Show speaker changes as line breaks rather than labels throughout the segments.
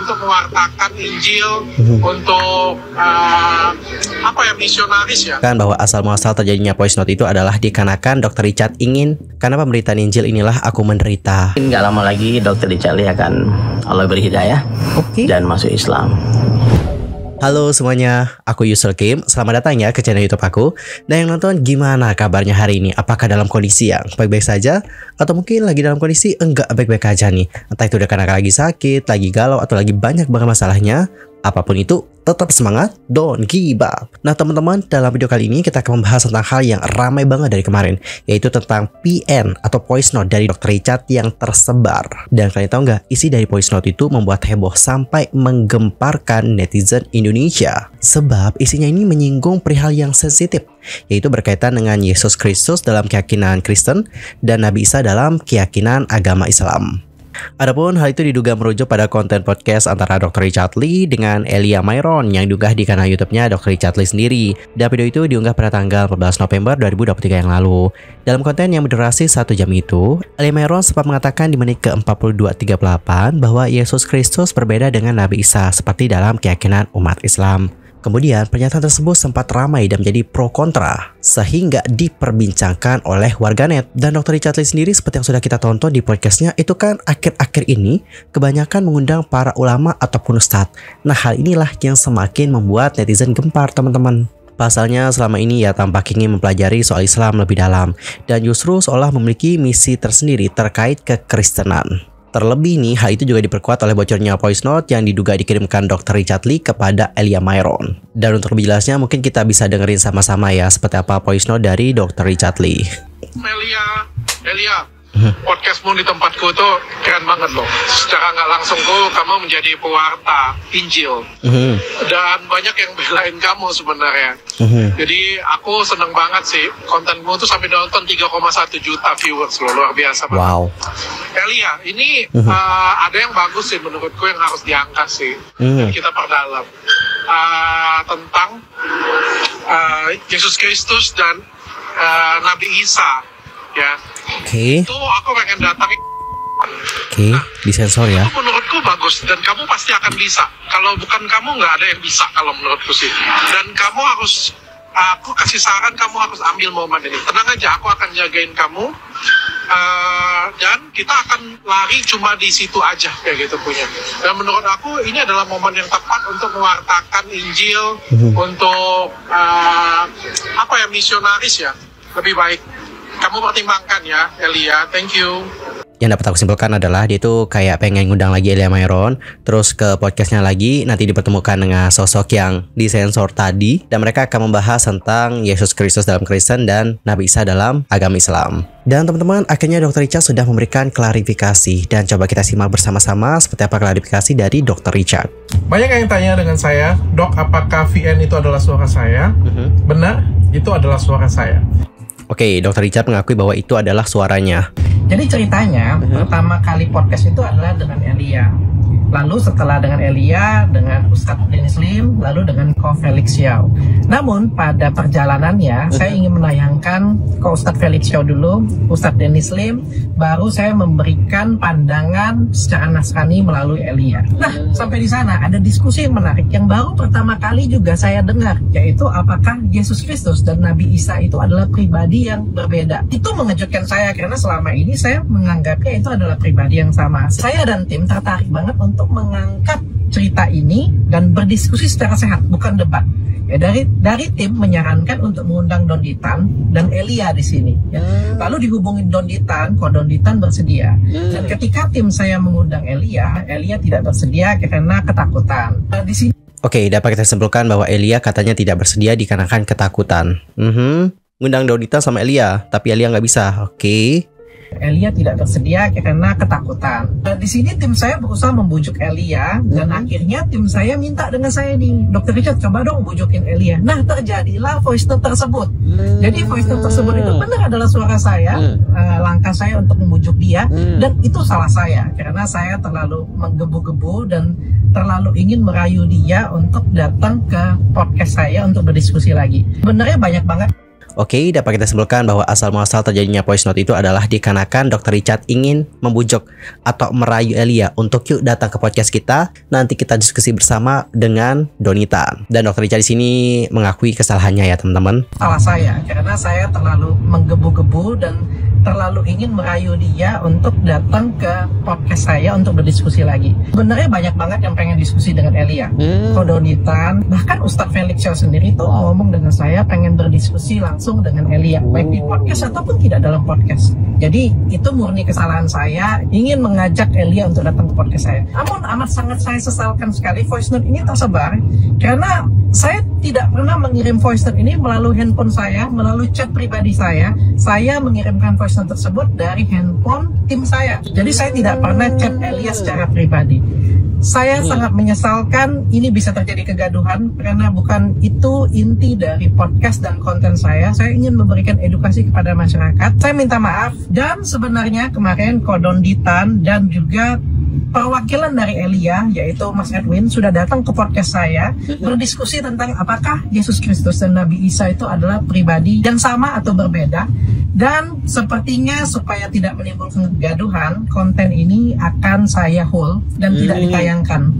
untuk mewartakan Injil, untuk misionaris ya.
Kan bahwa asal muasal terjadinya voice note itu adalah dikarenakan Dr. Richard ingin karena pemberitaan Injil inilah aku menderita.
Nggak lama lagi Dr. Richard akan Allah beri hidayah dan masuk Islam.
Halo semuanya, aku Yusel Kim. Selamat datang ya ke channel YouTube aku. Dan yang nonton, gimana kabarnya hari ini? Apakah dalam kondisi yang baik-baik saja? Atau mungkin lagi dalam kondisi enggak baik-baik aja nih? Entah itu udah karena lagi sakit, lagi galau, atau lagi banyak banget masalahnya. Apapun itu, tetap semangat, don't give up. Nah teman-teman, dalam video kali ini kita akan membahas tentang hal yang ramai banget dari kemarin, yaitu tentang PN atau voice note dari Dr. Richard yang tersebar. Dan kalian tahu nggak, isi dari voice note itu membuat heboh sampai menggemparkan netizen Indonesia. Sebab isinya ini menyinggung perihal yang sensitif, yaitu berkaitan dengan Yesus Kristus dalam keyakinan Kristen dan Nabi Isa dalam keyakinan agama Islam. Adapun hal itu diduga merujuk pada konten podcast antara Dr. Richard Lee dengan Elia Myron yang diunggah di kanal YouTube-nya Dr. Richard Lee sendiri. Dan video itu diunggah pada tanggal 14 November 2023 yang lalu. Dalam konten yang berdurasi 1 jam itu, Elia Myron sempat mengatakan di menit ke-42:38 bahwa Yesus Kristus berbeda dengan Nabi Isa seperti dalam keyakinan umat Islam. Kemudian pernyataan tersebut sempat ramai dan menjadi pro kontra sehingga diperbincangkan oleh warganet. Dan Dr. Richard Lee sendiri seperti yang sudah kita tonton di podcastnya itu kan akhir-akhir ini kebanyakan mengundang para ulama ataupun ustadz. Nah hal inilah yang semakin membuat netizen gempar teman-teman. Pasalnya selama ini ia tampak ingin mempelajari soal Islam lebih dalam dan justru seolah memiliki misi tersendiri terkait kekristenan. Terlebih nih, hal itu juga diperkuat oleh bocornya voice note yang diduga dikirimkan Dr. Richard Lee kepada Elia Myron. Dan untuk lebih jelasnya mungkin kita bisa dengerin sama-sama ya seperti apa voice note dari Dr. Richard Lee.
Elia, podcastmu di tempatku tuh keren banget loh. Secara nggak langsung tuh kamu menjadi pewarta Injil. Dan banyak yang belain kamu sebenarnya. Jadi aku seneng banget sih, kontenmu tuh sampai nonton 3,1 juta viewers loh, luar biasa banget.
Wow.
Elia, ini ada yang bagus sih menurutku yang harus diangkat sih. Kita perdalam tentang Yesus Kristus dan Nabi Isa, ya. Itu aku pengen datangin.
Disensor ya.
Itu menurutku bagus dan kamu pasti akan bisa. Kalau bukan kamu nggak ada yang bisa kalau menurutku sih. Dan kamu harus, aku kasih saran kamu harus ambil momen ini. Tenang aja, aku akan jagain kamu. Dan kita akan lari cuma di situ aja kayak gitu punya. Dan menurut aku ini adalah momen yang tepat untuk mewartakan Injil, untuk misionaris ya, lebih baik. Kamu pertimbangkan ya, Elia. Thank you.
Yang dapat aku simpulkan adalah dia tuh kayak pengen ngundang lagi Elia Myron, terus ke podcastnya lagi, nanti dipertemukan dengan sosok yang disensor tadi, dan mereka akan membahas tentang Yesus Kristus dalam Kristen dan Nabi Isa dalam agama Islam. Dan teman-teman, akhirnya Dr. Richard sudah memberikan klarifikasi, dan coba kita simak bersama-sama seperti apa klarifikasi dari Dr. Richard.
Banyak yang tanya dengan saya, Dok, apakah VN itu adalah suara saya? Benar, itu adalah suara saya.
Oke, Dr. Richard mengakui bahwa itu adalah suaranya.
Jadi ceritanya pertama kali podcast itu adalah dengan Elia. Lalu setelah dengan Elia, dengan Ustadz Dennis Lim, lalu dengan Ko Felix Xiao. Namun pada perjalanannya saya ingin menayangkan ke Ustadz Felix Xiao dulu, Ustadz Dennis Lim, baru saya memberikan pandangan secara nasrani melalui Elia. Nah sampai di sana ada diskusi yang menarik yang baru pertama kali juga saya dengar, yaitu apakah Yesus Kristus dan Nabi Isa itu adalah pribadi yang berbeda. Itu mengejutkan saya karena selama ini saya menganggapnya itu adalah pribadi yang sama. Saya dan tim tertarik banget untuk mengangkat cerita ini dan berdiskusi secara sehat, bukan debat. Ya, dari tim menyarankan untuk mengundang Don Ditan dan Elia di sini. Ya. Lalu dihubungin Don Ditan, kok Don Ditan bersedia. Dan ketika tim saya mengundang Elia tidak bersedia karena ketakutan. Di sini.
Oke, dapat kita simpulkan bahwa Elia katanya tidak bersedia dikarenakan ketakutan. Ngundang Don Ditan sama Elia, tapi Elia nggak bisa. Oke.
Elia tidak bersedia karena ketakutan. Di sini tim saya berusaha membujuk Elia dan akhirnya tim saya minta dengan saya nih, Dr. Richard coba dong bujukin Elia. Nah terjadilah voice note tersebut. Jadi voice note tersebut itu benar adalah suara saya, langkah saya untuk membujuk dia, dan itu salah saya karena saya terlalu menggebu-gebu dan terlalu ingin merayu dia untuk datang ke podcast saya untuk berdiskusi lagi. Sebenarnya banyak banget.
Oke, dapat kita simpulkan bahwa asal-muasal terjadinya voice note itu adalah dikarenakan Dr. Richard ingin membujuk atau merayu Elia untuk yuk datang ke podcast kita. Nanti kita diskusi bersama dengan Donitan. Dan Dr. Richard di sini mengakui kesalahannya ya teman-teman.
Salah saya, karena saya terlalu menggebu-gebu dan terlalu ingin merayu dia untuk datang ke podcast saya untuk berdiskusi lagi. Sebenarnya banyak banget yang pengen diskusi dengan Elia. Kodonitan, bahkan Ustadz Felix Xiao sendiri tuh ngomong dengan saya pengen berdiskusi langsung dengan Elia, baik di podcast ataupun tidak dalam podcast. Jadi itu murni kesalahan saya, ingin mengajak Elia untuk datang ke podcast saya. Namun amat sangat saya sesalkan sekali voice note ini tersebar karena saya tidak pernah mengirim voice note ini melalui handphone saya, melalui chat pribadi saya. Saya mengirimkan voice note tersebut dari handphone tim saya. Jadi saya tidak pernah chat Elia secara pribadi. Saya sangat menyesalkan ini bisa terjadi kegaduhan karena bukan itu inti dari podcast dan konten saya. Saya ingin memberikan edukasi kepada masyarakat. Saya minta maaf dan sebenarnya kemarin Kodonitan dan juga perwakilan dari Elia yaitu Mas Edwin sudah datang ke podcast saya berdiskusi tentang apakah Yesus Kristus dan Nabi Isa itu adalah pribadi yang sama atau berbeda. Dan sepertinya supaya tidak menimbulkan kegaduhan, konten ini akan saya hold dan tidak ditayangkan.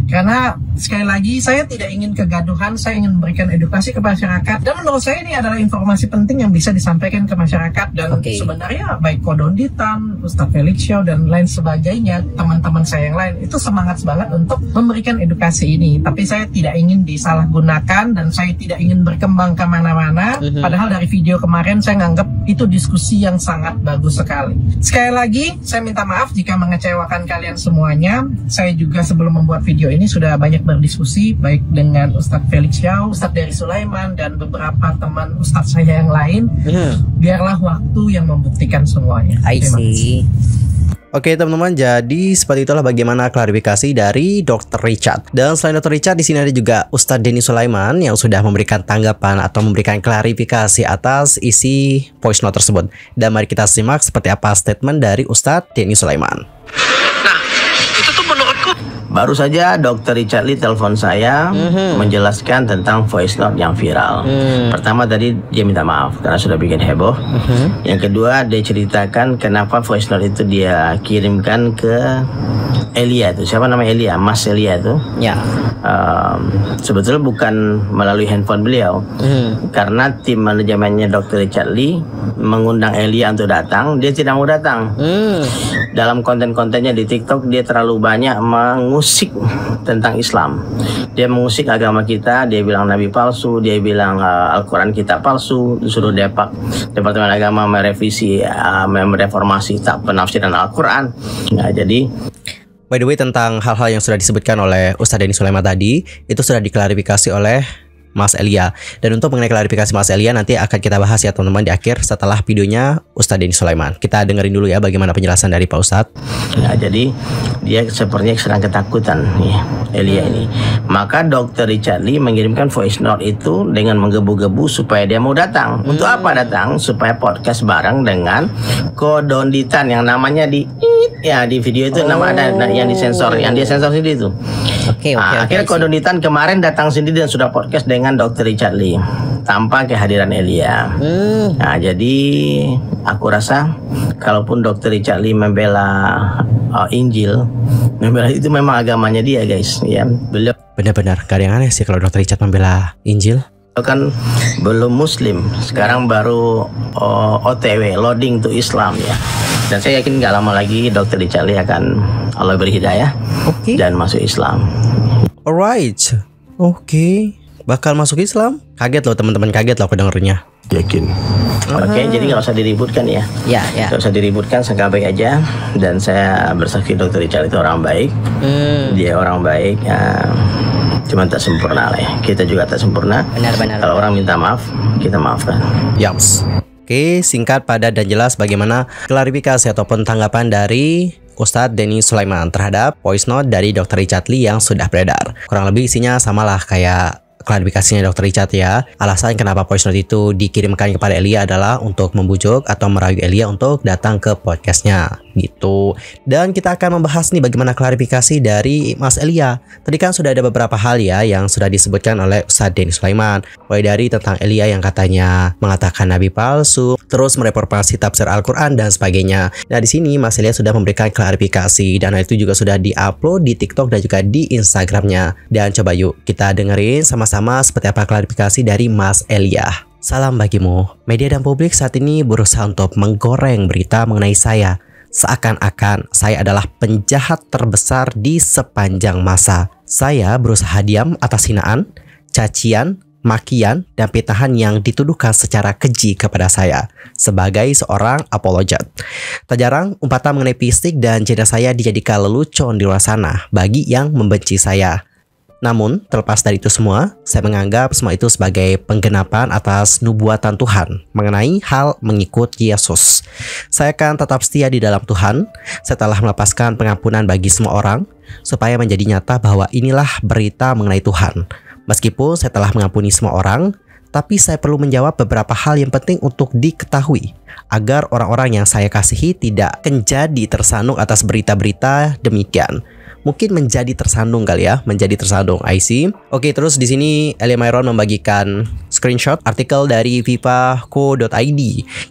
Karena sekali lagi saya tidak ingin kegaduhan, saya ingin memberikan edukasi ke masyarakat. Dan menurut saya ini adalah informasi penting yang bisa disampaikan ke masyarakat. Dan sebenarnya baik Kodonitan, Ustadz Felix Xiao dan lain sebagainya, teman-teman saya yang lain itu semangat banget untuk memberikan edukasi ini. Tapi saya tidak ingin disalahgunakan dan saya tidak ingin berkembang kemana-mana. Padahal dari video kemarin saya nganggap itu diskusi yang sangat bagus sekali. Sekali lagi saya minta maaf jika mengecewakan kalian semuanya. Saya juga sebelum membuat video ini sudah banyak berdiskusi baik dengan Ustadz Felix Xiao, Ustadz Dery Sulaiman dan beberapa teman Ustadz saya yang lain. Biarlah waktu yang membuktikan semuanya. Terima kasih.
Oke teman-teman, jadi seperti itulah bagaimana klarifikasi dari Dr. Richard. Dan selain Dr. Richard, di sini ada juga Ustadz Denny Sulaiman yang sudah memberikan tanggapan atau memberikan klarifikasi atas isi voice note tersebut. Dan mari kita simak seperti apa statement dari Ustadz Denny Sulaiman.
Nah, itu tuh menurutku
Baru saja Dr. Richard Lee telepon saya menjelaskan tentang voice note yang viral. Pertama tadi dia minta maaf karena sudah bikin heboh. Yang kedua dia ceritakan kenapa voice note itu dia kirimkan ke Elia itu. Siapa nama Elia? Mas Elia itu. Ya. Sebetulnya bukan melalui handphone beliau. Karena tim manajemennya Dr. Richard Lee mengundang Elia untuk datang, dia tidak mau datang. Dalam konten-kontennya di TikTok dia terlalu banyak mengusik tentang Islam. Dia mengusik agama kita, dia bilang nabi palsu, dia bilang Al-Quran kita palsu, disuruh Departemen Agama merevisi, mereformasi penafsiran Al-Quran. Nah, jadi
by the way, tentang hal-hal yang sudah disebutkan oleh Ustadz Denny Sulaiman tadi, itu sudah diklarifikasi oleh Mas Elia. Dan untuk mengenai klarifikasi Mas Elia nanti akan kita bahas ya teman-teman di akhir setelah videonya Ustadz Denny Sulaiman. Kita dengerin dulu ya bagaimana penjelasan dari Pak Ustadz.
Nah, jadi dia sepertinya sedang ketakutan nih, Elia ini. Maka Dr. Richard Lee mengirimkan voice note itu dengan menggebu-gebu supaya dia mau datang. Untuk apa datang? Supaya podcast bareng dengan Kodonitan yang namanya di video itu nama ada yang disensor, yang dia sensor sendiri itu. Akhirnya Kodonitan kemarin datang sendiri dan sudah podcast dengan Dr. Richard Lee tanpa kehadiran Elia. Nah, jadi aku rasa kalaupun Dr. Richard Lee membela Injil, membela itu memang agamanya dia, guys. Ya, beliau
benar-benar gak ada yang aneh sih kalau Dr. Richard membela Injil.
Kan belum Muslim, sekarang baru OTW, loading to Islam ya. Dan saya yakin gak lama lagi Dr. Richard Lee akan Allah beri hidayah dan masuk Islam.
Alright, bakal masuk Islam? Kaget loh teman-teman, kaget loh aku dengernya.
Yakin. Jadi nggak usah diributkan ya. Nggak usah diributkan, saya baik aja. Dan saya bersaksi Dr. Richard itu orang baik. Dia orang baik. Cuma tak sempurna lah ya. Kita juga tak sempurna. Benar-benar. Kalau orang minta maaf, kita maafkan.
Yams. Oke, singkat, padat, dan jelas bagaimana klarifikasi ataupun tanggapan dari Ustadz Denny Sulaiman terhadap voice note dari Dr. Richard Lee yang sudah beredar. Kurang lebih isinya samalah kayak klarifikasinya Dr. Richard ya. Alasan kenapa voice note itu dikirimkan kepada Elia adalah untuk membujuk atau merayu Elia untuk datang ke podcastnya. gitu. Dan kita akan membahas nih bagaimana klarifikasi dari Mas Elia. Tadi kan sudah ada beberapa hal ya yang sudah disebutkan oleh Ustadz Denny Sulaiman, mulai dari tentang Elia yang katanya mengatakan nabi palsu, terus mereformasi tafsir Al-Quran dan sebagainya. Nah di sini Mas Elia sudah memberikan klarifikasi dan hal itu juga sudah diupload di TikTok dan juga di Instagramnya. Dan coba yuk kita dengerin sama-sama seperti apa klarifikasi dari Mas Elia. Salam bagimu. Media dan publik saat ini berusaha untuk menggoreng berita mengenai saya, seakan-akan saya adalah penjahat terbesar di sepanjang masa. Saya berusaha diam atas hinaan, cacian, makian, dan fitnahan yang dituduhkan secara keji kepada saya sebagai seorang apologet. Tak jarang umpatan mengenai fisik dan gender saya dijadikan lelucon di luar sana bagi yang membenci saya. Namun, terlepas dari itu semua, saya menganggap semua itu sebagai penggenapan atas nubuatan Tuhan mengenai hal mengikut Yesus. Saya akan tetap setia di dalam Tuhan. Saya telah melepaskan pengampunan bagi semua orang, supaya menjadi nyata bahwa inilah berita mengenai Tuhan. Meskipun saya telah mengampuni semua orang, tapi saya perlu menjawab beberapa hal yang penting untuk diketahui, agar orang-orang yang saya kasihi tidak menjadi tersandung atas berita-berita demikian. Mungkin menjadi tersandung kali ya, menjadi tersandung. I see. Oke, terus di sini Elia Myron membagikan screenshot artikel dari vivaco.id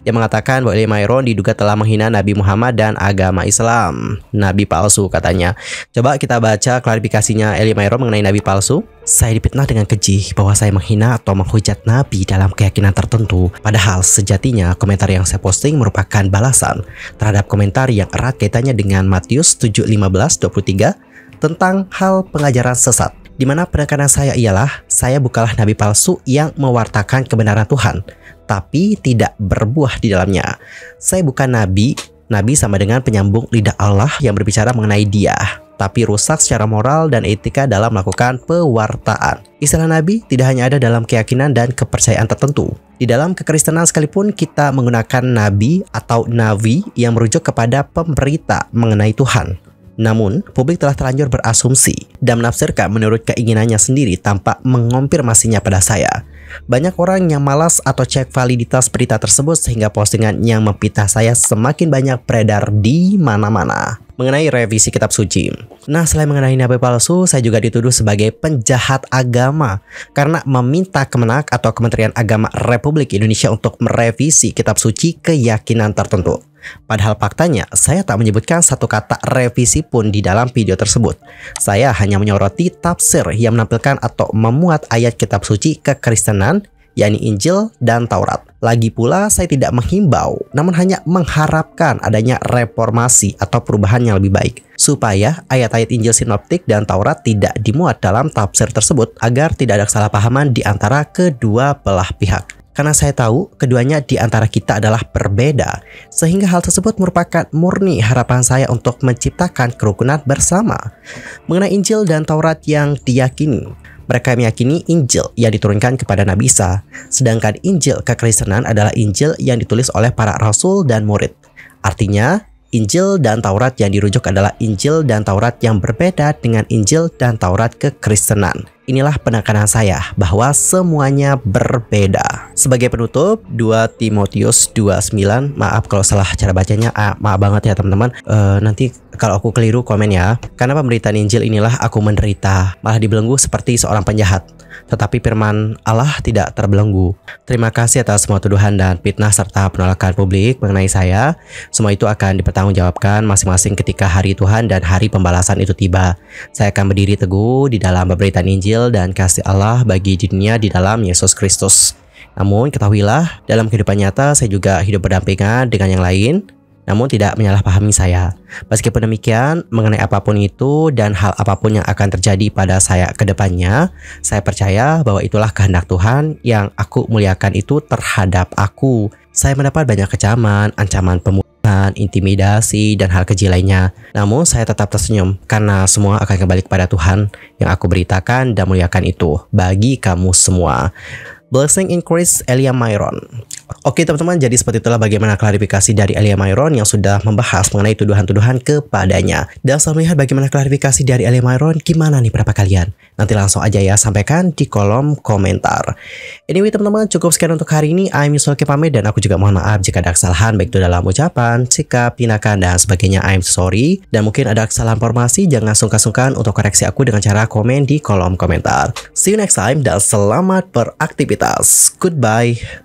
yang mengatakan bahwa Elia Myron diduga telah menghina Nabi Muhammad dan agama Islam. Nabi palsu katanya. Coba kita baca klarifikasinya Elia Myron mengenai Nabi palsu. Saya difitnah dengan keji bahwa saya menghina atau menghujat Nabi dalam keyakinan tertentu. Padahal sejatinya komentar yang saya posting merupakan balasan terhadap komentar yang erat kaitannya dengan Matius 7:15-23 tentang hal pengajaran sesat, di mana penekanan saya ialah saya bukanlah nabi palsu yang mewartakan kebenaran Tuhan, tapi tidak berbuah di dalamnya. Saya bukan nabi sama dengan penyambung lidah Allah yang berbicara mengenai Dia, tapi rusak secara moral dan etika dalam melakukan pewartaan. Istilah nabi tidak hanya ada dalam keyakinan dan kepercayaan tertentu. Di dalam kekristenan sekalipun kita menggunakan nabi atau navi yang merujuk kepada pemberita mengenai Tuhan. Namun, publik telah terlanjur berasumsi dan menafsirkan menurut keinginannya sendiri tanpa mengonfirmasinya pada saya. Banyak orang yang malas atau cek validitas berita tersebut sehingga postingan yang memfitnah saya semakin banyak beredar di mana-mana. Mengenai revisi kitab suci. Nah, selain mengenai nabi palsu, saya juga dituduh sebagai penjahat agama karena meminta Kemenak atau Kementerian Agama Republik Indonesia untuk merevisi kitab suci keyakinan tertentu. Padahal faktanya, saya tak menyebutkan satu kata revisi pun di dalam video tersebut. Saya hanya menyoroti tafsir yang menampilkan atau memuat ayat kitab suci kekristenan, yakni Injil dan Taurat. Lagi pula, saya tidak menghimbau, namun hanya mengharapkan adanya reformasi atau perubahan yang lebih baik, supaya ayat-ayat Injil sinoptik dan Taurat tidak dimuat dalam tafsir tersebut, agar tidak ada kesalahpahaman di antara kedua belah pihak. Karena saya tahu keduanya di antara kita adalah berbeda, sehingga hal tersebut merupakan murni harapan saya untuk menciptakan kerukunan bersama. Mengenai Injil dan Taurat yang diyakini, mereka meyakini Injil yang diturunkan kepada Nabi Isa, sedangkan Injil kekristenan adalah Injil yang ditulis oleh para rasul dan murid. Artinya, Injil dan Taurat yang dirujuk adalah Injil dan Taurat yang berbeda dengan Injil dan Taurat kekristenan. Inilah penekanan saya bahwa semuanya berbeda. Sebagai penutup, 2 Timotius 2:9. Maaf kalau salah cara bacanya, maaf banget ya teman-teman. Nanti kalau aku keliru komen ya. Karena pemberitaan Injil inilah aku menderita, malah dibelenggu seperti seorang penjahat. Tetapi firman Allah tidak terbelenggu. Terima kasih atas semua tuduhan dan fitnah serta penolakan publik mengenai saya. Semua itu akan dipertanggungjawabkan masing-masing ketika hari Tuhan dan hari pembalasan itu tiba. Saya akan berdiri teguh di dalam pemberitaan Injil dan kasih Allah bagi dunia di dalam Yesus Kristus. Namun ketahuilah, dalam kehidupan nyata saya juga hidup berdampingan dengan yang lain, namun tidak menyalahpahami saya. Meskipun demikian, mengenai apapun itu dan hal apapun yang akan terjadi pada saya ke depannya, saya percaya bahwa itulah kehendak Tuhan yang aku muliakan itu terhadap aku. Saya mendapat banyak kecaman, ancaman pembunuhan, intimidasi, dan hal keji lainnya. Namun saya tetap tersenyum karena semua akan kembali kepada Tuhan yang aku beritakan dan muliakan itu bagi kamu semua. Blessing in Christ, Elia Myron. Oke teman-teman, jadi seperti itulah bagaimana klarifikasi dari Elia Myron yang sudah membahas mengenai tuduhan-tuduhan kepadanya. Dan setelah melihat bagaimana klarifikasi dari Elia Myron, gimana nih pendapat kalian? Nanti langsung aja ya sampaikan di kolom komentar. Anyway teman-teman, cukup sekian untuk hari ini. I'm Yusul Kim pamit, dan aku juga mohon maaf jika ada kesalahan baik itu dalam ucapan, sikap, tindakan, dan sebagainya. I'm sorry. Dan mungkin ada kesalahan informasi, jangan sungkan-sungkan untuk koreksi aku dengan cara komen di kolom komentar. See you next time dan selamat beraktivitas. Goodbye.